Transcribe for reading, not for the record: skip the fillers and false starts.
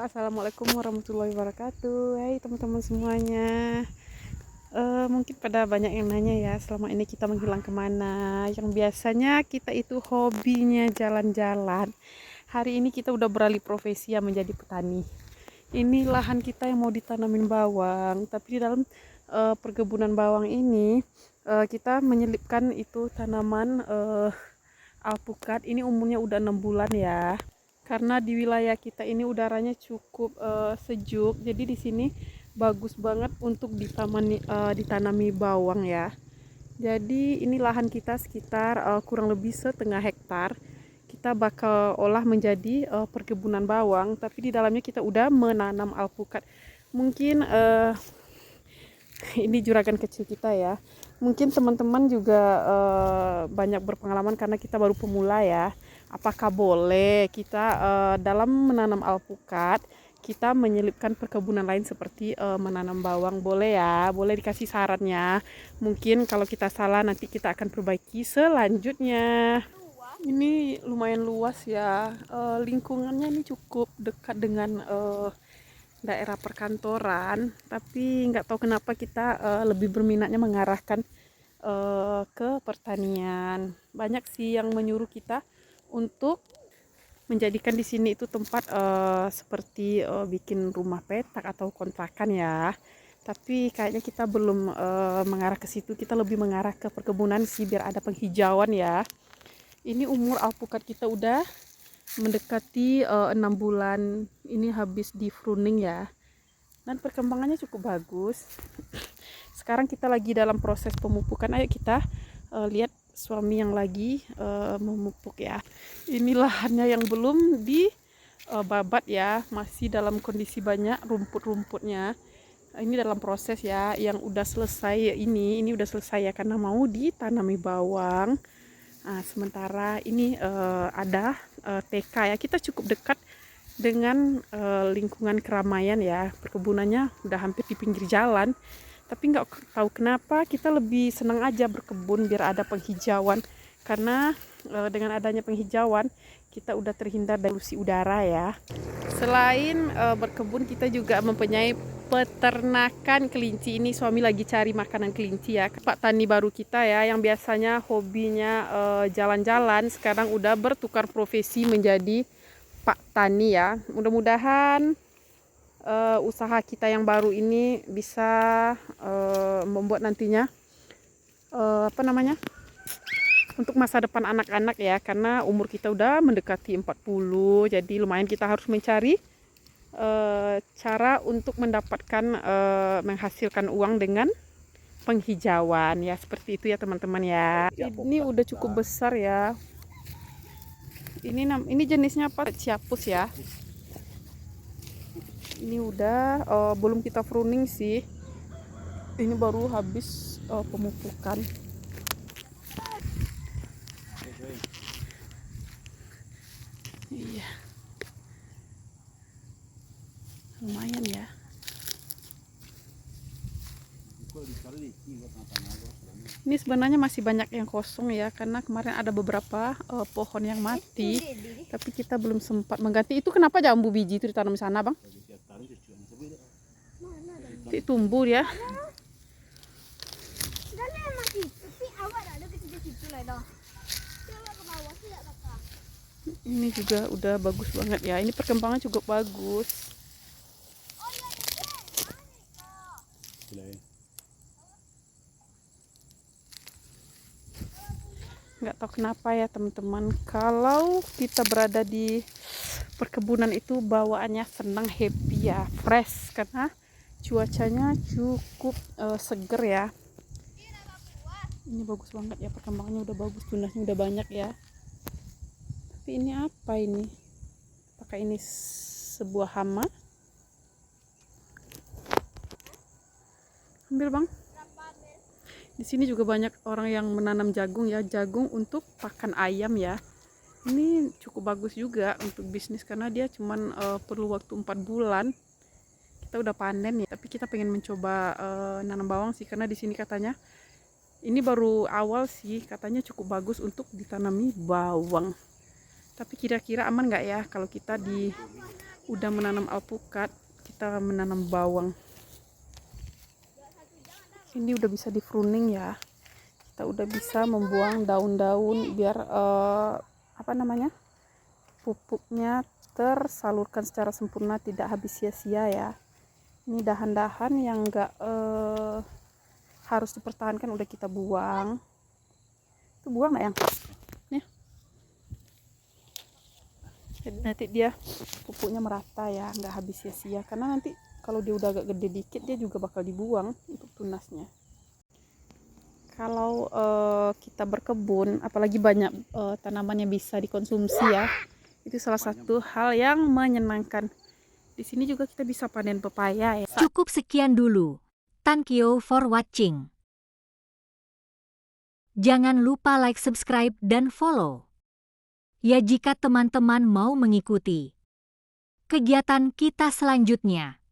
Assalamualaikum warahmatullahi wabarakatuh. Hai teman-teman semuanya. Mungkin pada banyak yang nanya ya, selama ini kita menghilang kemana? Yang biasanya kita itu hobinya jalan-jalan. Hari ini kita udah beralih profesi ya menjadi petani. Ini lahan kita yang mau ditanamin bawang, tapi di dalam perkebunan bawang ini kita menyelipkan itu tanaman alpukat. Ini umurnya udah 6 bulan ya. Karena di wilayah kita ini udaranya cukup sejuk, jadi di sini bagus banget untuk ditanami bawang ya. Jadi ini lahan kita sekitar kurang lebih setengah hektar. Kita bakal olah menjadi perkebunan bawang, tapi di dalamnya kita udah menanam alpukat. Mungkin ini juragan kecil kita ya. Mungkin teman-teman juga banyak berpengalaman karena kita baru pemula ya. Apakah boleh kita dalam menanam alpukat kita menyelipkan perkebunan lain seperti menanam bawang? Boleh ya, boleh dikasih sarannya. Mungkin kalau kita salah nanti kita akan perbaiki selanjutnya. Ini lumayan luas ya, lingkungannya ini cukup dekat dengan daerah perkantoran, tapi nggak tahu kenapa kita lebih berminatnya mengarahkan ke pertanian. Banyak sih yang menyuruh kita untuk menjadikan di sini itu tempat seperti bikin rumah petak atau kontrakan ya. Tapi kayaknya kita belum mengarah ke situ, kita lebih mengarah ke perkebunan sih biar ada penghijauan ya. Ini umur alpukat kita udah mendekati 6 bulan. Ini habis di pruning ya. Dan perkembangannya cukup bagus. Sekarang kita lagi dalam proses pemupukan. Ayo kita lihat suami yang lagi memupuk ya. Ini lahannya yang belum dibabat ya, masih dalam kondisi banyak rumput-rumputnya. Ini dalam proses ya. Yang udah selesai ini udah selesai ya karena mau ditanami bawang. Nah, sementara ini ada TK ya. Kita cukup dekat dengan lingkungan keramaian ya. Perkebunannya udah hampir di pinggir jalan. Tapi nggak tahu kenapa kita lebih senang aja berkebun biar ada penghijauan, karena dengan adanya penghijauan kita udah terhindar dari polusi udara ya. Selain berkebun, kita juga mempunyai peternakan kelinci. Ini suami lagi cari makanan kelinci ya. Pak tani baru kita ya, yang biasanya hobinya jalan-jalan, sekarang udah bertukar profesi menjadi Pak Tani ya. Mudah-mudahan usaha kita yang baru ini bisa membuat nantinya untuk masa depan anak-anak ya, karena umur kita udah mendekati 40, jadi lumayan kita harus mencari cara untuk mendapatkan menghasilkan uang dengan penghijauan ya, seperti itu ya teman-teman ya. Ini udah cukup besar ya. Ini jenisnya apa? Ciapus ya. Ini udah belum kita pruning sih. Ini baru habis pemupukan. Iya. Lumayan ya. Ini sebenarnya masih banyak yang kosong ya, karena kemarin ada beberapa pohon yang mati, tapi kita belum sempat mengganti. Itu kenapa jambu biji itu ditanam di sana, Bang? Itu tumbuh ya. Ini juga udah bagus banget ya. Ini perkembangan cukup bagus. Nggak tahu kenapa ya teman-teman, kalau kita berada di perkebunan itu bawaannya senang, happy ya, fresh, karena cuacanya cukup seger ya. Ini bagus banget ya, perkembangannya udah bagus, tunasnya udah banyak ya. Tapi ini apa ini? Apakah ini sebuah hama? Ambil Bang. Di sini juga banyak orang yang menanam jagung ya, jagung untuk pakan ayam ya. Ini cukup bagus juga untuk bisnis karena dia cuman perlu waktu 4 bulan. Kita udah panen ya, tapi kita pengen mencoba nanam bawang sih, karena di sini katanya ini baru awal sih, katanya cukup bagus untuk ditanami bawang. Tapi kira-kira aman nggak ya kalau kita di udah menanam alpukat, kita menanam bawang. Ini udah bisa di pruning ya, kita udah bisa membuang daun-daun biar pupuknya tersalurkan secara sempurna, tidak habis sia-sia ya. Ini dahan-dahan yang enggak harus dipertahankan udah kita buang. Itu buang nggak yang nih, jadi nanti dia pupuknya merata ya, nggak habis sia-sia, karena nanti kalau dia udah agak gede dikit dia juga bakal dibuang untuk tunasnya. Kalau kita berkebun, apalagi banyak tanaman yang bisa dikonsumsi ya, itu salah satu hal yang menyenangkan. Di sini juga kita bisa panen pepaya ya. Cukup sekian dulu. Thank you for watching. Jangan lupa like, subscribe, dan follow. Ya, jika teman-teman mau mengikuti kegiatan kita selanjutnya.